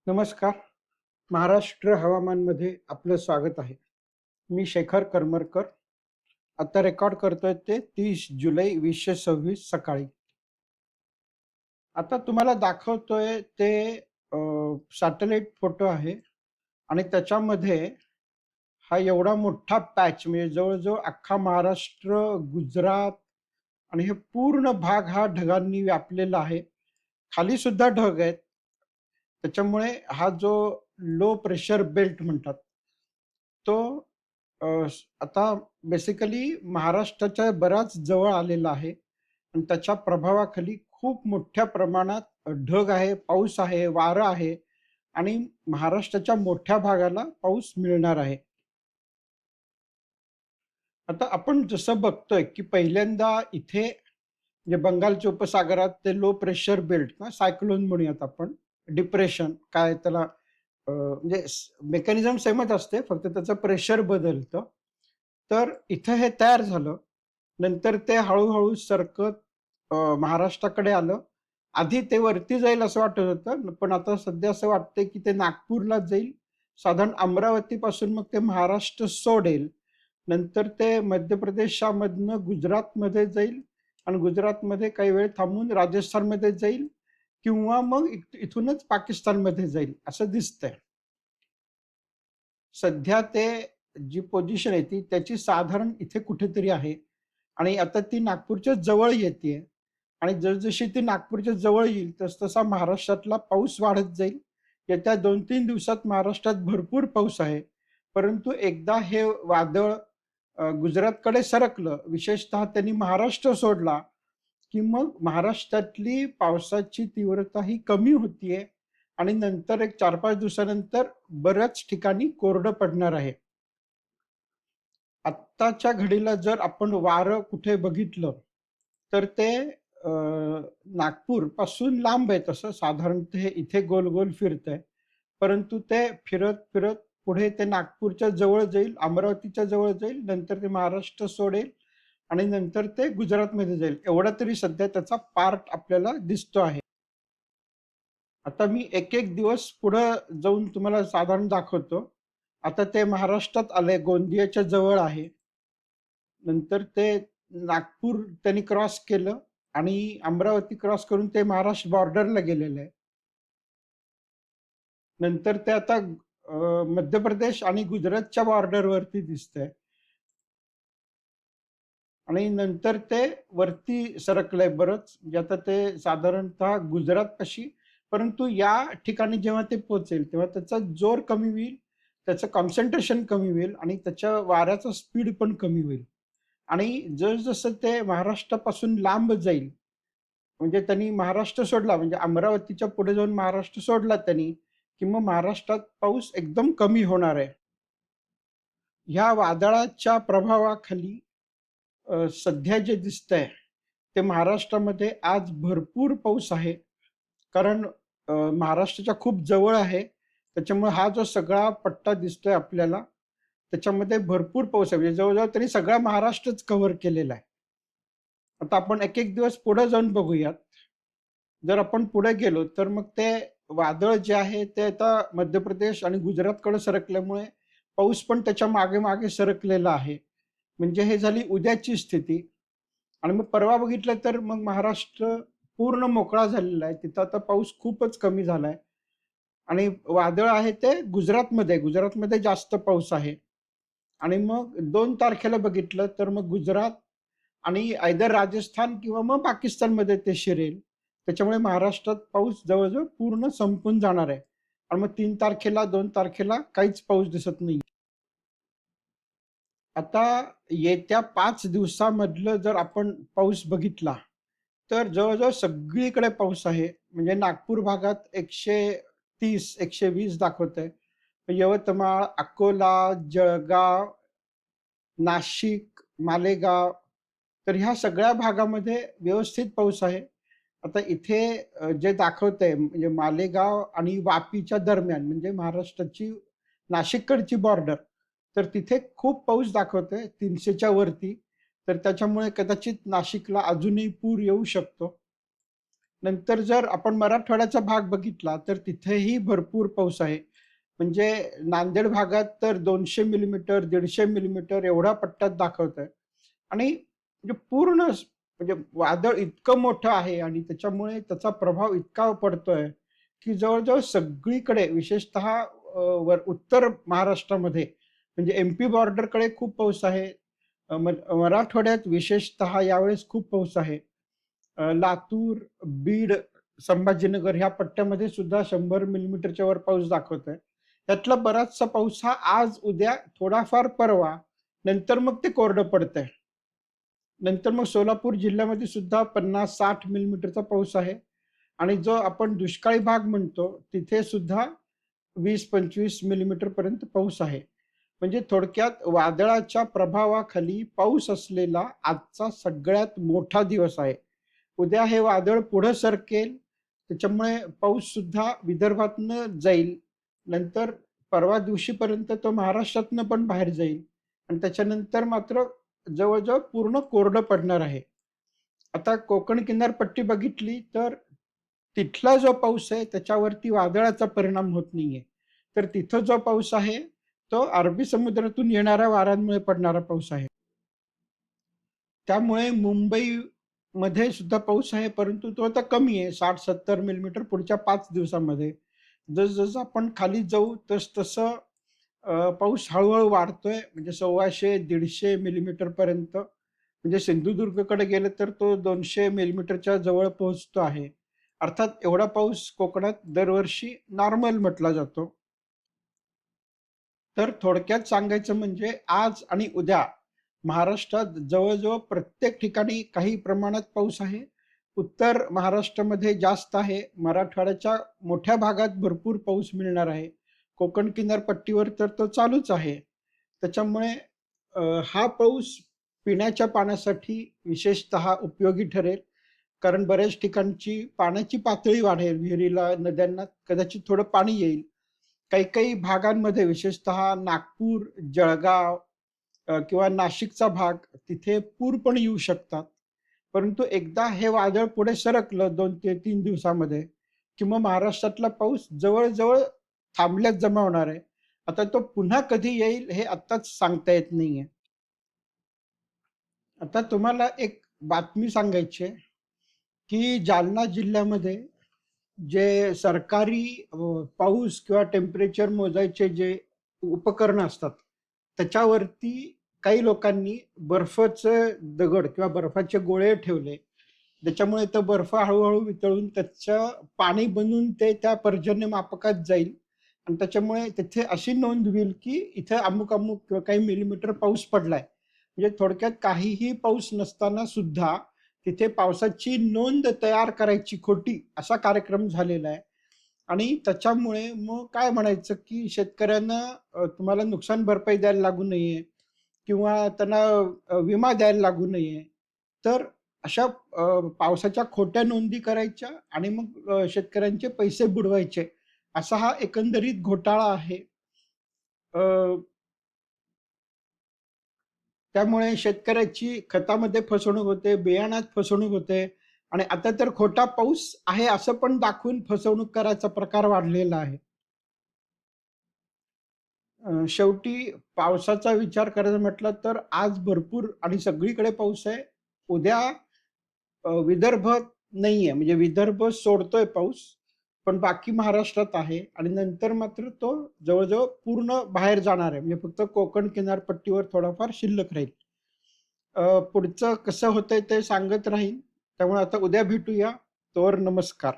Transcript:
नमस्कार. महाराष्ट्र हवामानमध्ये आपलं स्वागत आहे. मी शेखर करमरकर. आता रेकॉर्ड करतोय ते 30 जुलै 2026 सकाळी. आता तुम्हाला दाखवतोय ते सॅटेलाइट फोटो आहे आणि त्याच्यामध्ये हा एवढा मोठा पॅच म्हणजे जवळ-जवळ अख्खा महाराष्ट्र, गुजरात आणि हे पूर्ण भाग हा ढगांनी व्यापलेला आहे. खाली सुद्धा ढग आहेत. त्याच्यामुळे हा जो लो प्रेशर बेल्ट म्हणतात, तो आता बेसिकली महाराष्ट्राच्या बराच जवळ आलेला आहे आणि त्याच्या प्रभावाखाली खूप मोठ्या प्रमाणात ढग आहे, पाऊस आहे, वारं आहे आणि महाराष्ट्राच्या मोठ्या भागाला पाऊस मिळणार आहे. आता आपण जसं बघतोय, की पहिल्यांदा इथे म्हणजे बंगालच्या उपसागरात ते लो प्रेशर बेल्ट ना सायक्लोन म्हणूयात आपण, डिप्रेशन काय त्याला म्हणजे मेकॅनिझम सेमच असते, फक्त त्याचं प्रेशर बदलतं. तर इथं हे तयार झालं. नंतर ते हळू सरकत महाराष्ट्राकडे आलं. आधी ते वरती जाईल असं वाटत होतं, पण आता सध्या असं वाटतंय की ते नागपूरला जाईल. साधारण अमरावतीपासून मग ते महाराष्ट्र सोडेल. नंतर ते मध्य प्रदेशामधनं गुजरातमध्ये जाईल आणि गुजरातमध्ये काही वेळ थांबून राजस्थानमध्ये जाईल किंवा मग इथूनच पाकिस्तानमध्ये जाईल असं दिसतंय. सध्या ते जी पोझिशन आहे त्याची साधारण इथे कुठेतरी आहे आणि आता ती नागपूरच्या जवळ येतेय आणि जसजशी ती नागपूरच्या जवळ येईल तसतसा महाराष्ट्रातला पाऊस वाढत जाईल. येत्या 2-3 दिवसात महाराष्ट्रात भरपूर पाऊस आहे. परंतु एकदा हे वादळ गुजरातकडे सरकलं, विशेषतः त्यांनी महाराष्ट्र सोडला, की मग महाराष्ट्रातली पावसाची तीव्रता ही कमी होतीये आणि नंतर एक 4-5 दिवसानंतर बऱ्याच ठिकाणी कोरडं पडणार आहे. आत्ताच्या घडीला जर आपण वारं कुठे बघितलं, तर ते नागपूरपासून लांब आहे तसं साधारण ते इथे गोल-गोल फिरतंय. परंतु ते फिरत-फिरत पुढे ते नागपूरच्या जवळ जाईल, अमरावतीच्या जवळ जाईल, नंतर ते महाराष्ट्र सोडेल आणि नंतर ते गुजरातमध्ये जाईल. एवढा तरी सध्या त्याचा पार्ट आपल्याला दिसतो आहे. आता मी एक-एक दिवस पुढं जाऊन तुम्हाला साधारण दाखवतो. आता ते महाराष्ट्रात आलंय, गोंदियाच्या जवळ आहे. नंतर ते नागपूर त्यांनी क्रॉस केलं आणि अमरावती क्रॉस करून ते महाराष्ट्र बॉर्डरला गेलेलं आहे. नंतर ते आता मध्य प्रदेश आणि गुजरातच्या बॉर्डरवरती दिसतंय आणि नंतर ते वरती सरकलंय बरंच. म्हणजे आता ते साधारणतः गुजरातपाशी परंतु या ठिकाणी जेव्हा ते पोहोचेल, तेव्हा त्याचा जोर कमी होईल, त्याचं कॉन्सन्ट्रेशन कमी होईल आणि त्याच्या वाऱ्याचा स्पीड पण कमी होईल. आणि जसं ते महाराष्ट्रापासून लांब जाईल, म्हणजे त्यांनी महाराष्ट्र सोडला म्हणजे अमरावतीच्या पुढे जाऊन महाराष्ट्र सोडला त्यांनी, की मग महाराष्ट्रात पाऊस एकदम कमी होणार आहे. ह्या वादळाच्या प्रभावाखाली सध्या जे दिसतंय, ते महाराष्ट्रामध्ये आज भरपूर पाऊस आहे. कारण महाराष्ट्राच्या खूप जवळ आहे. त्याच्यामुळे हा जो सगळा पट्टा दिसतोय आपल्याला, त्याच्यामध्ये भरपूर पाऊस आहे. म्हणजे जवळ त्यांनी सगळा महाराष्ट्रच कव्हर केलेला आहे. आता आपण एक-एक दिवस पुढे जाऊन बघूयात. जर आपण पुढे गेलो, तर मग ते वादळ जे आहे ते आता मध्य प्रदेश आणि गुजरातकडे सरकल्यामुळे पाऊस पण त्याच्या मागे-मागे सरकलेला आहे. म्हणजे हे झाली उद्याची स्थिती आणि मग परवा बघितलं तर मग महाराष्ट्र पूर्ण मोकळा झालेला आहे. तिथं आता पाऊस खूपच कमी झालाय आणि वादळ आहे ते गुजरातमध्ये. गुजरातमध्ये जास्त पाऊस आहे आणि मग 2 तारखेला बघितलं तर मग गुजरात आणि आयदर राजस्थान किंवा मग पाकिस्तानमध्ये ते शिरेल. त्याच्यामुळे महाराष्ट्रात पाऊस जवळ-जवळ पूर्ण संपून जाणार आहे. आणि मग 3 तारखेला, 2 तारखेला काहीच पाऊस दिसत नाही. आता येत्या 5 दिवसामधलं जर आपण पाऊस बघितला, तर जवळ-जवळ सगळीकडे पाऊस आहे. म्हणजे नागपूर भागात 130, 120 दाखवतंय. यवतमाळ, अकोला, जळगाव, नाशिक, मालेगाव तर ह्या सगळ्या भागामध्ये व्यवस्थित पाऊस आहे. आता इथे जे दाखवतंय म्हणजे मालेगाव आणि वापीच्या दरम्यान म्हणजे महाराष्ट्राची नाशिककडची बॉर्डर, तर तिथे खूप पाऊस दाखवतोय 300च्या वरती. तर त्याच्यामुळे कदाचित नाशिकला अजूनही पूर येऊ शकतो. नंतर जर आपण मराठवाड्याचा भाग बघितला तर तिथेही भरपूर पाऊस आहे. म्हणजे नांदेड भागात तर 200 मिलीमीटर, 150 मिलीमीटर एवढा पट्ट्यात दाखवतंय आणि म्हणजे पूर्ण म्हणजे वादळ इतकं मोठं आहे आणि त्याच्यामुळे त्याचा प्रभाव इतका पडतोय, की जवळ-जवळ सगळीकडे विशेषतः वर उत्तर महाराष्ट्रामध्ये म्हणजे एम-पी बॉर्डरकडे खूप पाऊस आहे. मराठवाड्यात विशेषतः यावेळेस खूप पाऊस आहे. लातूर, बीड, संभाजीनगर ह्या पट्ट्यामध्ये सुद्धा 100 मिलीमीटरच्या वर पाऊस दाखवतोय. त्यातला बराचसा पाऊस हा आज, उद्या, थोडाफार परवा, नंतर मग ते कोरडं पडतंय. नंतर मग सोलापूर जिल्ह्यामध्ये सुद्धा 50-60 मिलीमीटरचा पाऊस आहे आणि जो आपण दुष्काळी भाग म्हणतो, तिथे सुद्धा 20-25 मिलीमीटर पर्यंत पाऊस आहे. म्हणजे थोडक्यात वादळाच्या प्रभावाखाली पाऊस असलेला आजचा सगळ्यात मोठा दिवस आहे. उद्या हे वादळ पुढं सरकेल, त्याच्यामुळे पाऊससुद्धा विदर्भातनं जाईल. नंतर परवा दिवशीपर्यंत तो महाराष्ट्रातनं पण बाहेर जाईल आणि त्याच्यानंतर मात्र जवळ-जवळ पूर्ण कोरडं पडणार आहे. आता कोकण किनारपट्टी बघितली तर तिथला जो पाऊस आहे त्याच्यावरती वादळाचा परिणाम होत नाहीये. तर तिथं जो पाऊस आहे, तो अरबी समुद्रातून येणाऱ्या वाऱ्यांमुळे पडणारा पाऊस आहे. त्यामुळे मुंबईमध्ये सुद्धा पाऊस आहे, परंतु तो आता कमी आहे. 60-70 मिलीमीटर पुढच्या 5 दिवसामध्ये. जसं आपण खाली जाऊ तसं पाऊस हळू वाढतोय. म्हणजे 125-150 मिलीमीटर पर्यंत. म्हणजे सिंधुदुर्गकडे गेलं तर तो 200 मिलीमीटरच्या जवळ पोहोचतो आहे. अर्थात एवढा पाऊस कोकणात दरवर्षी नॉर्मल म्हटला जातो. तर थोडक्यात सांगायचं म्हणजे आज आणि उद्या महाराष्ट्रात जवळ-जवळ प्रत्येक ठिकाणी काही प्रमाणात पाऊस आहे. उत्तर महाराष्ट्रामध्ये जास्त आहे. मराठवाड्याच्या मोठ्या भागात भरपूर पाऊस मिळणार आहे. कोकण किनारपट्टीवर तर तो चालूच आहे. त्याच्यामुळे हा पाऊस पिण्याच्या पाण्यासाठी विशेषतः उपयोगी ठरेल. कारण बऱ्याच ठिकाणची पाण्याची पातळी वाढेल. विहिरीला, नद्यांना कदाचित थोडं पाणी येईल. काही-काही भागांमध्ये विशेषतः नागपूर, जळगाव किंवा नाशिकचा भाग तिथे पूर पण येऊ शकतात. परंतु एकदा हे वादळ पुढे सरकलं 2 ते 3 दिवसामध्ये, की मग महाराष्ट्रातला पाऊस जवळ-जवळ थांबल्यात जमा होणार आहे. आता तो पुन्हा कधी येईल हे आत्ताच सांगता येत नाहीये. आता तुम्हाला एक बातमी सांगायची आहे, की जालना जिल्ह्यामध्ये जे सरकारी पाऊस किंवा टेम्परेचर मोजायचे जे उपकरणं असतात, त्याच्यावरती काही लोकांनी बर्फाचे दगड किंवा बर्फाचे गोळे ठेवले. त्याच्यामुळे तो बर्फ हळू वितळून त्याचं पाणी बनून ते त्या पर्जन्यमापकात जाईल आणि त्याच्यामुळे तिथे अशी नोंद होईल, की इथे अमुक-अमुक किंवा काही मिलीमीटर पाऊस पडलाय. म्हणजे थोडक्यात काहीही पाऊस नसताना सुद्धा तिथे पावसाची नोंद तयार करायची खोटी असा कार्यक्रम झालेला आहे आणि त्याच्यामुळे मग काय म्हणायचं, की शेतकऱ्यांना तुम्हाला नुकसान भरपाई द्यायला लागू नये किंवा त्यांना विमा द्यायला लागू नये. तर अशा पावसाच्या खोट्या नोंदी करायच्या आणि मग शेतकऱ्यांचे पैसे बुडवायचे. असा हा एकंदरीत घोटाळा आहे. अ, त्यामुळे शेतकऱ्याची खतामध्ये फसवणूक होते, बियाणात फसवणूक होते आणि आता तर खोटा पाऊस आहे असं पण दाखवून फसवणूक करायचा प्रकार वाढलेला आहे. शेवटी पावसाचा विचार करायचा म्हटलं तर आज भरपूर आणि सगळीकडे पाऊस आहे. उद्या विदर्भ नाहीये म्हणजे विदर्भ सोडतोय पाऊस, पण बाकी महाराष्ट्रात आहे आणि नंतर मात्र तो जवळ पूर्ण बाहेर जाणार आहे. म्हणजे फक्त कोकण किनारपट्टीवर थोडाफार शिल्लक राहील. पुढचं कसं होतंय ते सांगत राहीन. त्यामुळे आता उद्या भेटूया. तोवर नमस्कार.